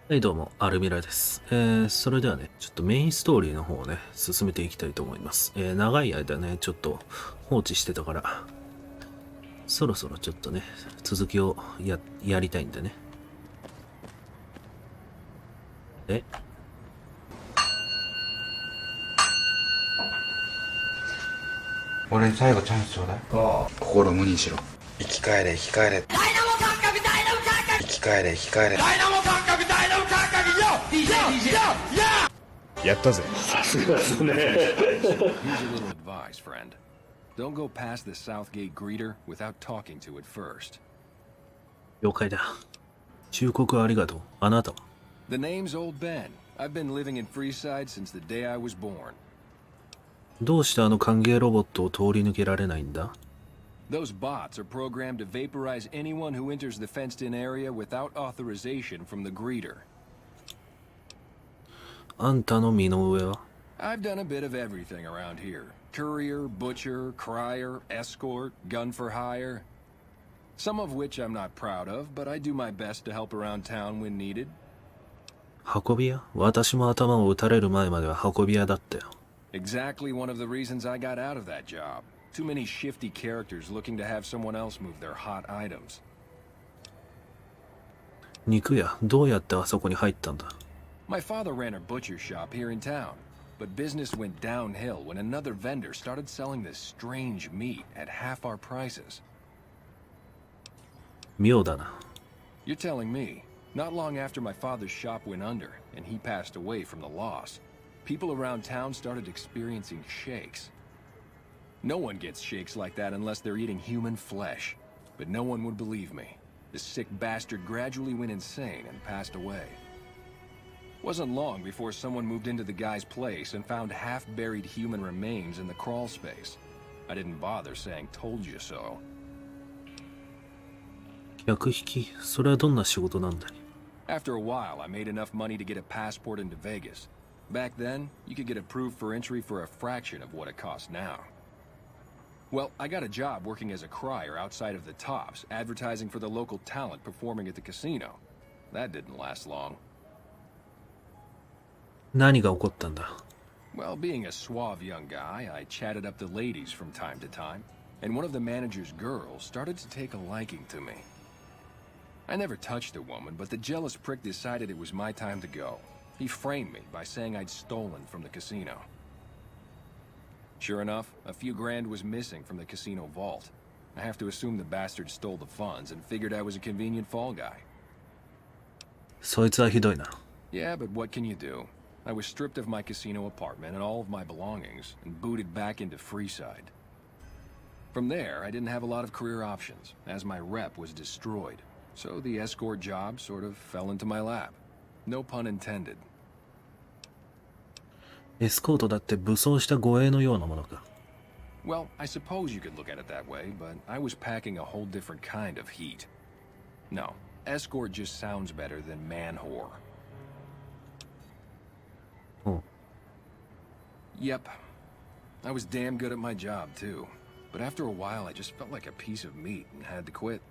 はい、どうも、アルミラです。それではね、ちょっとメインストーリーの方をね、進めていきたいと思います。長い間ね、ちょっと放置してたから、そろそろちょっとね、続きをやりたいんでね。俺に最後チャンスちょうだい。心無にしろ。生き返れ生き返れ。ダイナモ感覚ダイナモ感覚。生き返れ生き返れ。ダイナモ感覚ダイナモ感覚。よ DJ やったぜ。さすがですね。Here's a little advice, friend. Don't go past the Southgate greeter without talking to it first. 了解だ。忠告ありがとう。あなたは？ The name's Old Ben. I've been living in Freeside since the day I was born. どうしてあの歓迎ロボットを通り抜けられないんだ？ Those bots are programmed to vaporize anyone who enters the fenced-in area without authorization from the greeter. あんたの身の上は？ I've done a bit of everything around here. Courier, butcher, crier, escort, gun for hire. Some of which I'm not proud of, but I do my best to help around town when needed. 運び屋？私も頭を打たれる前までは運び屋だったよ。Exactly one of the reasons I got out of that job. Too many shifty characters looking to have someone else move their hot items. 肉屋？どうやってあそこに入ったんだ？ My father ran a butcher shop here in town, but business went downhill when another vendor started selling this strange meat at half our prices. 妙だな。 You're telling me, not long after my father's shop went under and he passed away from the loss, people around town started experiencing shakes. No one gets shakes like that unless they're eating human flesh. But no one would believe me. The sick bastard gradually went insane and passed away. Wasn't long before someone moved into the guy's place and found half-buried human remains in the crawl space. I didn't bother saying told you so. 客引き？それはどんな仕事なんだい？ After a while, I made enough money to get a passport into Vegas. Back then, you could get approved for entry for a fraction of what it costs now. Well, I got a job working as a crier outside of the Tops, advertising for the local talent performing at the casino. That didn't last long. 何が起こったんだ？ Well, being a suave young guy, I chatted up the ladies from time to time, and one of the manager's girls started to take a liking to me. I never touched a woman, but the jealous prick decided it was my time to go. He framed me by saying I'd stolen from the casino. Sure enough, a few grand was missing from the casino vault. I have to assume the bastard stole the funds and figured I was a convenient fall guy. そいつはひどいな。 Yeah, but what can you do? I was stripped of my casino apartment and all of my belongings and booted back into Freeside. From there, I didn't have a lot of career options, as my rep was destroyed. So the escort job sort of fell into my lap. No pun intended. エスコートだって武装した護衛のようなものか。 Well, I suppose you could look at it that way, but I was packing a whole different kind of heat. No, escort just sounds better than man whore. おう。 Yep. I was damn good at my job, too. But after a while, I just felt like a piece of meat and had to quit.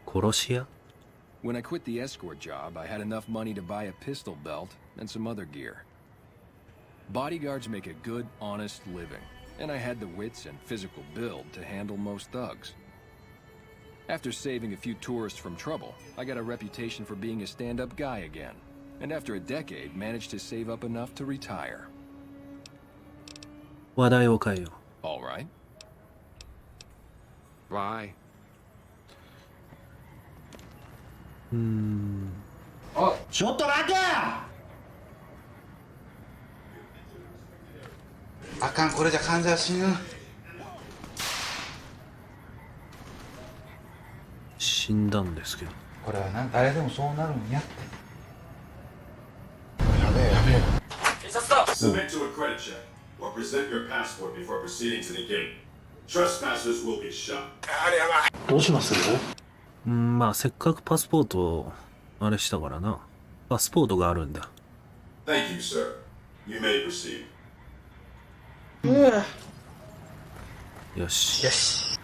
殺し屋？ When I quit the escort job, I had enough money to buy a pistol belt and some other gear. Bodyguards make a good, honest living, and I had the wits and physical build to handle most thugs. After saving a few tourists from trouble, I got a reputation for being a stand-up guy again, and after a decade, managed to save up enough to retire. 話題を変えよう。 All right. Bye. ちょっと待て！あかん、これじゃ患者は死ぬ。死んだんですけど。これはな、誰でもそうなるんやって。やべえやべえ。 Submit to a credit check or present your passport before proceeding to the gate. Trespassers will be shot. どうします？まあせっかくパスポートをあれしたからな。パスポートがあるんだ。 Thank you, sir. You may proceed. よし。よし。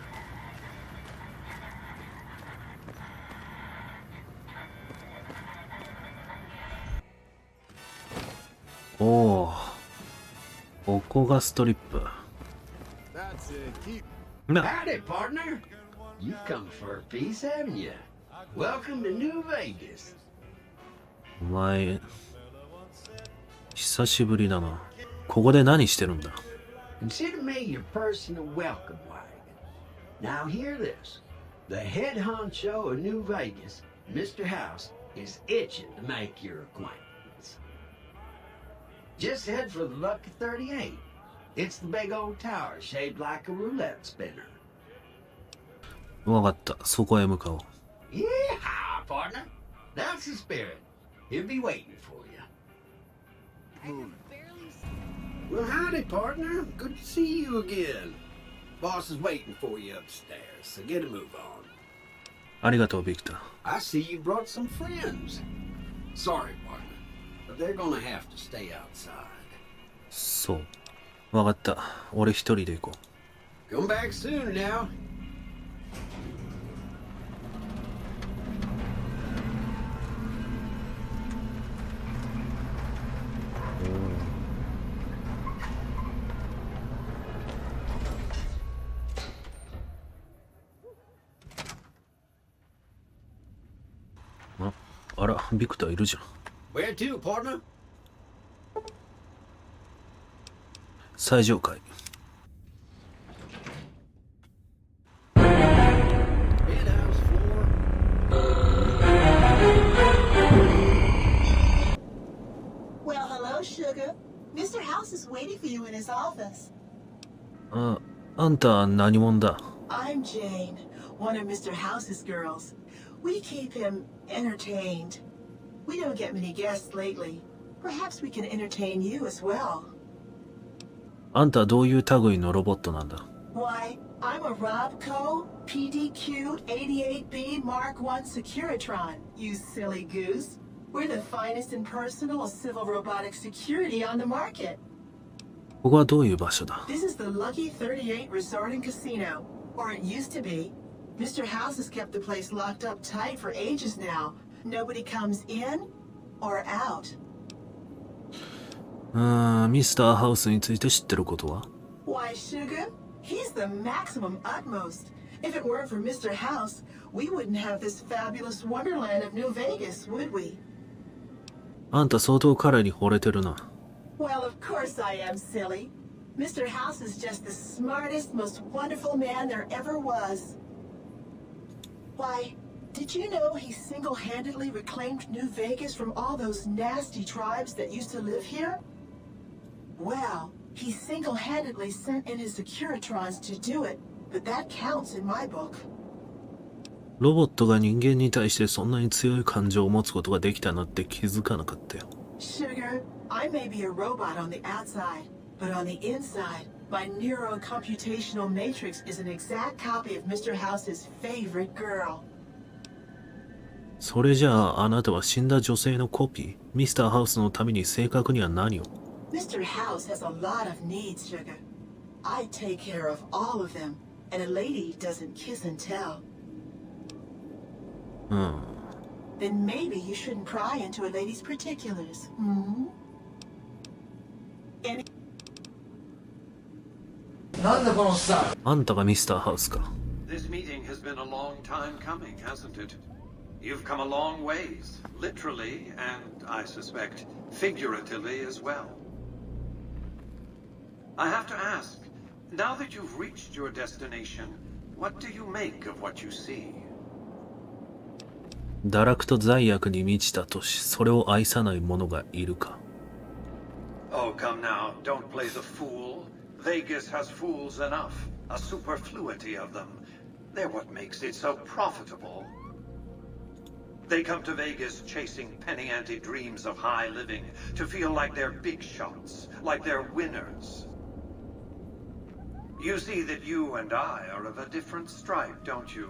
おお、ここがストリップ。な、 Howdy, partner. You come for a piece, haven't you? Welcome to New Vegas. お前、久しぶりだな。ここで何してるんだ？ Consider me your personal welcome wagon. Now hear this. The head honcho of New Vegas, Mr. House, is itching to make your acquaintance. Just head for the Lucky 38. It's the big old tower shaped like a roulette spinner. わかった。そこへ向かおう。Yeah, partner. That's the spirit. He'll be waiting for you. Well, howdy, partner. Good to see you again. Boss is waiting for you upstairs, so get a move on. ありがとう、ビクター。I see you brought some friends. Sorry, partner, but they're gonna have to stay outside. そう。わかった。俺一人で行こ Come back soon now. う。あら、ビクターいるじゃん。Where to, partner? 最上階。Penthouse floor. Well, hello, Sugar. Mr. House is waiting for you in his office. あんた何者だ？ I'm Jane, one of Mr. House's girls. We keep him entertained. We don't get many guests lately. Perhaps we can entertain you as well. あんたどういう類のロボットなんだ？ Why, I'm a Robco PDQ-88B Mark I Securitron, you silly goose. We're the finest in personal civil robotic security on the market. ここはどういう場所だ？ This is the Lucky 38 Resort and Casino, or it used to be. Mr. House has kept the place locked up tight for ages now. Nobody comes in or out. ミスターハウスについて知ってることは？ Why, Sugar? He's the maximum utmost. If it weren't for Mr. House, we wouldn't have this fabulous wonderland of New Vegas, would we? あんた相当彼に惚れてるな。Well, of course I am, silly. Mr. House is just the smartest, most wonderful man there ever was. Why, did you know he single-handedly reclaimed New Vegas from all those nasty tribes that used to live here? Well, he single-handedly sent in his Securitrons to do it, but that counts in my book. ロボットが人間に対してそんなに強い感情を持つことができたのって気づかなかったよ。Sugar, I may be a robot on the outside, but on the inside, my neurocomputational matrix is an exact copy of Mr. House's favorite girl. それじゃああなたは死んだ女性のコピー？ミスターハウスのために正確には何を？ Mr. House has a lot of needs, Sugar. I take care of all of them, and a lady doesn't kiss and tell. うん。 Then maybe you shouldn't pry into a lady's particulars. Hmm? Any あんたがミスターハウスか。 This meeting has been a long time coming, hasn't it? You've come a long ways, literally, and I suspect figuratively as well. I have to ask, now that you've reached your destination, what do you make of what you see? 堕落と罪悪に満ちた都市、それを愛さない者がいるか。 Oh, come now, don't play the fool. Vegas has fools enough, a superfluity of them. They're what makes it so profitable. They come to Vegas chasing penny-ante dreams of high living, to feel like they're big shots, like they're winners. You see that you and I are of a different stripe, don't you?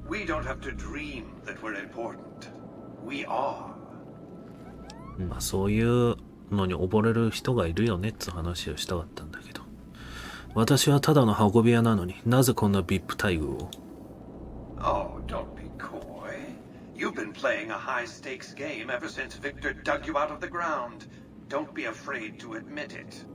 We don't have to dream that we're important. We are. まあそういうのに溺れる人がいるよねって話をしたかったんだけど。私はただの運び屋なのになぜこんな VIP 待遇を？ Oh, don't be coy. You've been playing a high-stakes game ever since Victor dug you out of the ground. Don't be afraid to admit it.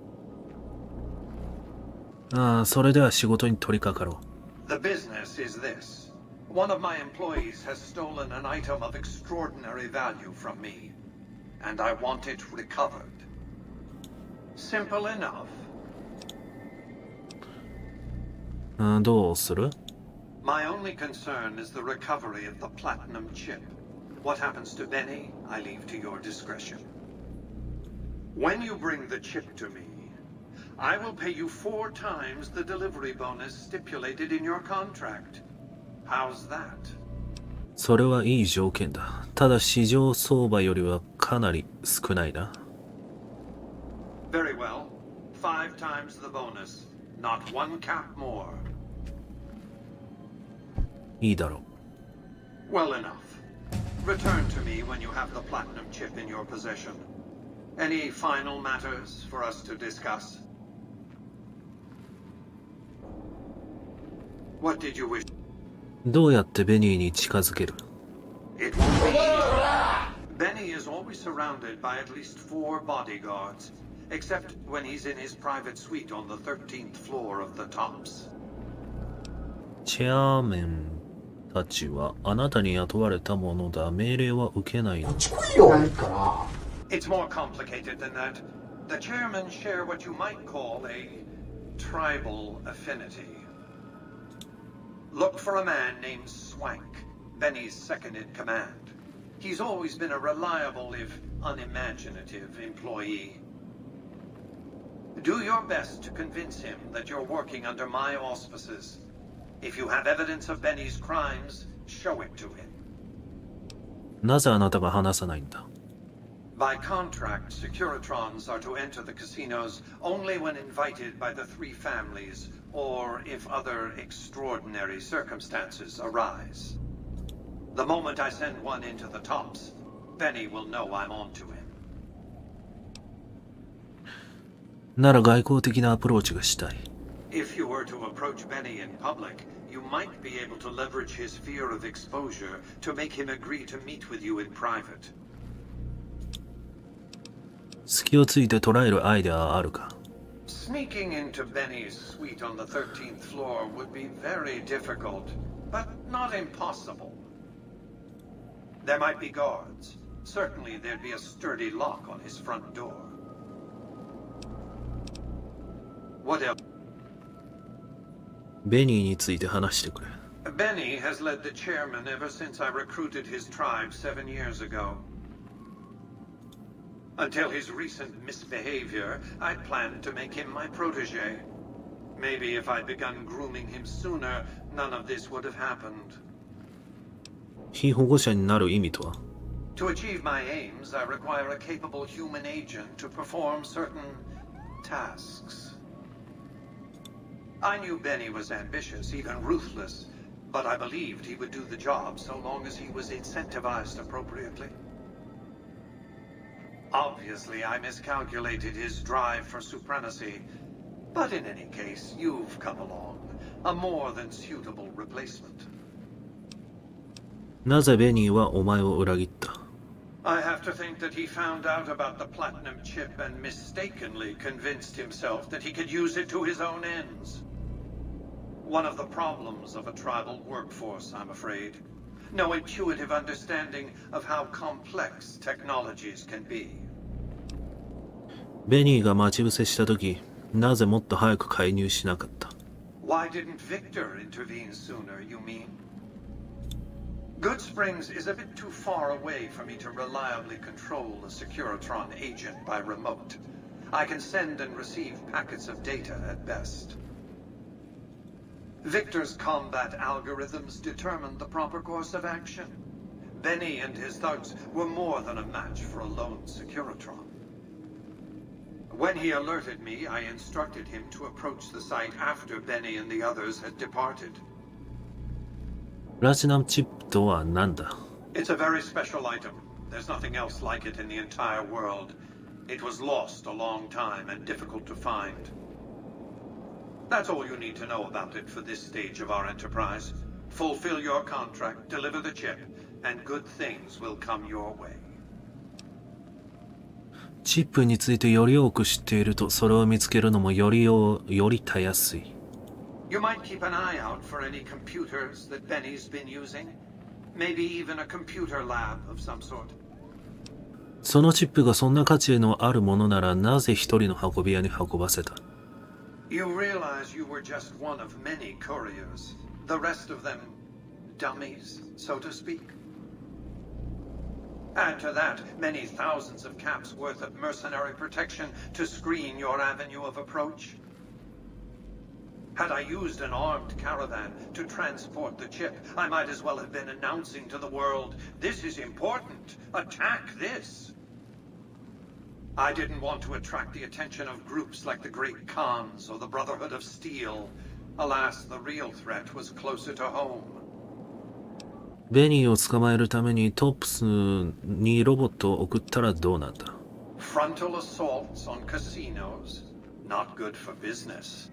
ああ、それでは仕事に取り掛かろう。 The business is this. One of my employees has stolen an item of extraordinary value from me, and I want it recovered. Simple enough. どうする？ My only concern is the recovery of the platinum chip. What happens to Benny, I leave to your discretion. When you bring the chip to me, I will pay you 4 times the delivery bonus stipulated in your contract. How's that? それはいい条件だ。ただ市場相場よりはかなり少ないな。 Very well. 5 times the bonus. Not 1 cap more. いいだろう。 Well enough. Return to me when you have the platinum chip in your possession. Any final matters for us to discuss? What did you wish? どうやってベニーに近づける？ It won't be easy. Benny is always surrounded by at least 4 bodyguards, except when he's in his private suite on the 13th floor of the tops. チェアーメンたちはあなたに雇われたものだ。命令は受けないの。 It's more complicated than that. The chairmen share what you might call a tribal affinity. Look for a man named Swank, Benny's second in command. He's always been a reliable, if unimaginative, employee. Do your best to convince him that you're working under my auspices. If you have evidence of Benny's crimes, show it to him. なぜあなたが話さないんだ？ By contract, Securitrons are to enter the casinos only when invited by the 3 families, or if other extraordinary circumstances arise. The moment I send one into the tops, Benny will know I'm on to him. なら外交的なアプローチがしたい。 If you were to approach Benny in public, you might be able to leverage his fear of exposure to make him agree to meet with you in private. 隙をついて捉えるアイデアはあるか？ Sneaking into Benny's suite on the 13th floor would be very difficult, but not impossible. There might be guards. Certainly there'd be a sturdy lock on his front door. What else? ベニーについて話してくれ。 Benny has led the chairman ever since I recruited his tribe 7 years ago. Until his recent misbehavior, I'd planned to make him my protege. Maybe if I'd begun grooming him sooner, none of this would have happened. 非保護者になる意味とは？ To achieve my aims, I require a capable human agent to perform certain tasks. I knew Benny was ambitious, even ruthless, but I believed he would do the job so long as he was incentivized appropriately. Obviously, I miscalculated his drive for supremacy, but in any case, you've come along, a more than suitable replacement. なぜベニーはお前を裏切った？ I have to think that he found out about the platinum chip and mistakenly convinced himself that he could use it to his own ends. One of the problems of a tribal workforce, I'm afraid. No intuitive understanding of how complex technologies can be. ベニーが待ち伏せした時、なぜもっと早く介入しなかった？ Why didn't Victor intervene sooner, you mean? Good Springs is a bit too far away for me to reliably control a Securitron agent by remote. I can send and receive packets of data at best. Victor's combat algorithms determined the proper course of action. Benny and his thugs were more than a match for a lone Securitron. When he alerted me, I instructed him to approach the site after Benny and the others had departed. プラチナムチップとは何だ？ It's a very special item. There's nothing else like it in the entire world. It was lost a long time and difficult to find. That's all you need to know about it for this stage of our enterprise. Fulfill your contract, deliver the chip, and good things will come your way. チップについてより多く知っていると、それを見つけるのもよりたやすい。You might keep an eye out for any computers that Benny's been using. Maybe even a computer lab of some sort. そのチップがそんな価値のあるものなら、なぜ一人の運び屋に運ばせた？ You realize you were just one of many couriers. The rest of them, dummies, so to speak. Add to that many thousands of caps worth of mercenary protection to screen your avenue of approach. Had I used an armed caravan to transport the chip, I might as well have been announcing to the world, this is important, attack this. I didn't want to attract the attention of groups like the Great Khans or the Brotherhood of Steel. Alas, the real threat was closer to home. ベニーを捕まえるためにトップスにロボットを送ったらどうなった？ Frontal assaults on casinos, not good for business.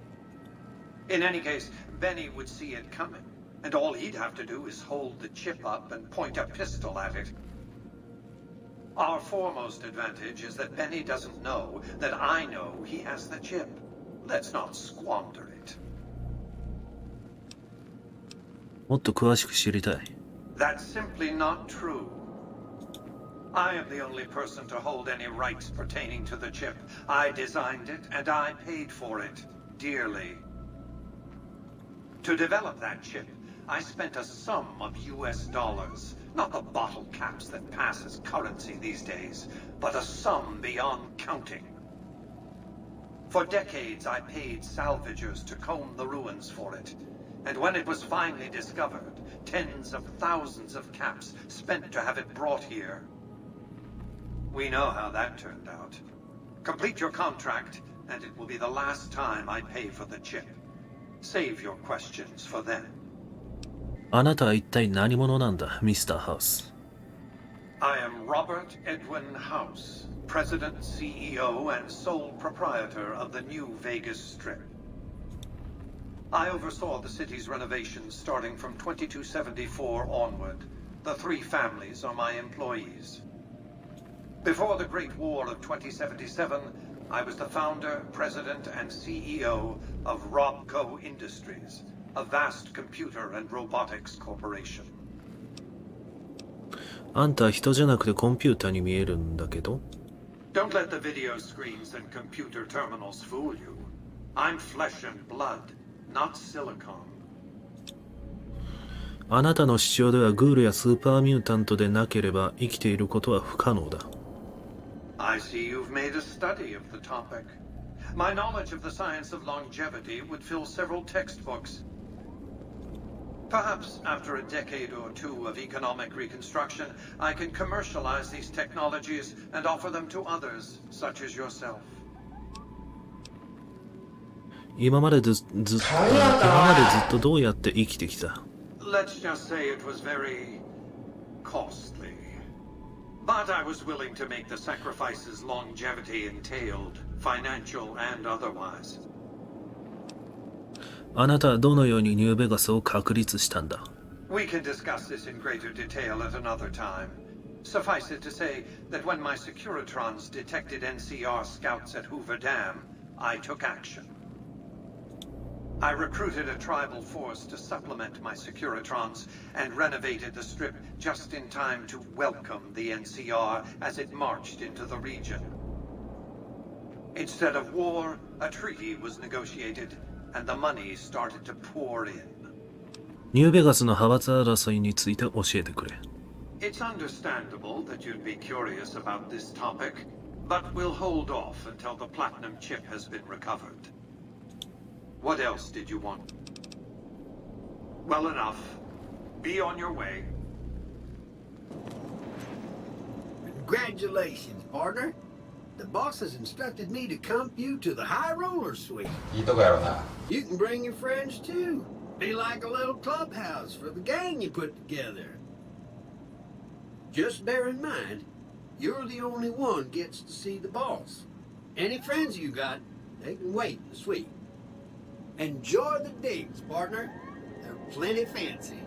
In any case, Benny would see it coming, and all he'd have to do is hold the chip up and point a pistol at it. Our foremost advantage is that Benny doesn't know that I know he has the chip. Let's not squander it. もっと詳しく知りたい。That's simply not true. I am the only person to hold any rights pertaining to the chip. I designed it, and I paid for it, dearly. To develop that chip, I spent a sum of US dollars. Not the bottle caps that pass as currency these days, but a sum beyond counting. For decades, I paid salvagers to comb the ruins for it. And when it was finally discovered, tens of thousands of caps spent to have it brought here. We know how that turned out. Complete your contract, and it will be the last time I pay for the chip. Save your questions for then. あなたは一体何者なんだ、ミスターハウス。I am Robert Edwin House, President, CEO, and sole proprietor of the new Vegas Strip. I oversaw the city's renovations starting from 2274 onward. The three families are my employees. Before the Great War of 2077, I was the founder, president, and CEO of Robco Industries, a vast computer and robotics corporation. あんたは人じゃなくてコンピューターに見えるんだけど。 Don't let the video screens and computer terminals fool you. I'm flesh and blood, not silicon. あなたの父親ではグールやスーパーミュータントでなければ生きていることは不可能だ。I see you've made a study of the topic. My knowledge of the science of longevity would fill several textbooks. Perhaps after a decade or two of economic reconstruction, I can commercialize these technologies and offer them to others, such as yourself. 今までずっとどうやって生きてきた？ Let's just say it was very costly. But I was willing to make the sacrifices longevity entailed, financial and otherwise. あなたはどのようにニューベガスを確立したんだ？ We can discuss this in greater detail at another time. Suffice it to say that when my Securitrons detected NCR scouts at Hoover Dam, I took action. I recruited a tribal force to supplement my Securitrons and renovated the strip just in time to welcome the NCR as it marched into the region. Instead of war, a treaty was negotiated, and the money started to pour in. ニューベガスの派閥争いについて教えてくれ。 It's understandable that you'd be curious about this topic, but we'll hold off until the platinum chip has been recovered. What else did you want? Well enough. Be on your way. Congratulations, partner. The boss has instructed me to comp you to the high roller suite. いいとこやろな。 You can bring your friends too. Be like a little clubhouse for the gang you put together. Just bear in mind, you're the only one gets to see the boss. Any friends you got, they can wait in the suite. Enjoy the digs, partner. They're plenty fancy.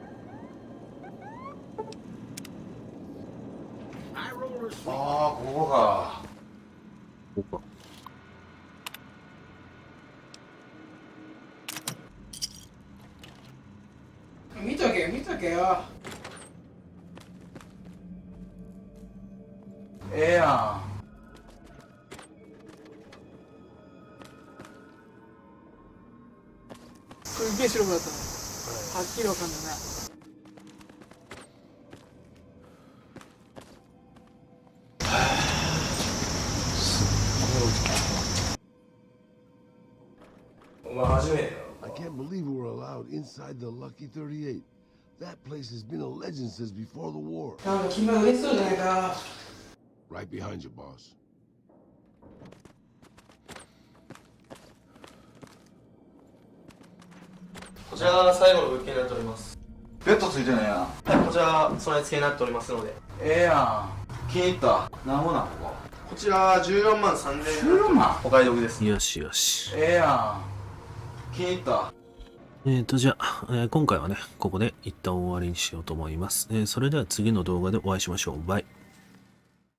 High roller suite. ああ、ここか。ここか。見とけよ。ええやすっげえ白くなったね。はっきりわかんないね。I can't believe we were allowed inside the Lucky 38. That place has been a legend since before the war. なんか君は嬉しそうじゃないか。Right behind you, boss. こちらが最後の物件になっております。ベッドついてないやん。はい、こちら備え付けになっておりますので。ええやん。気に入った。なんぼなんここ。こちら14万3000円。14万。お買い得です。よしよし。ええやん。気に入った。じゃあ、今回はね、ここで一旦終わりにしようと思います。それでは次の動画でお会いしましょう。バイ。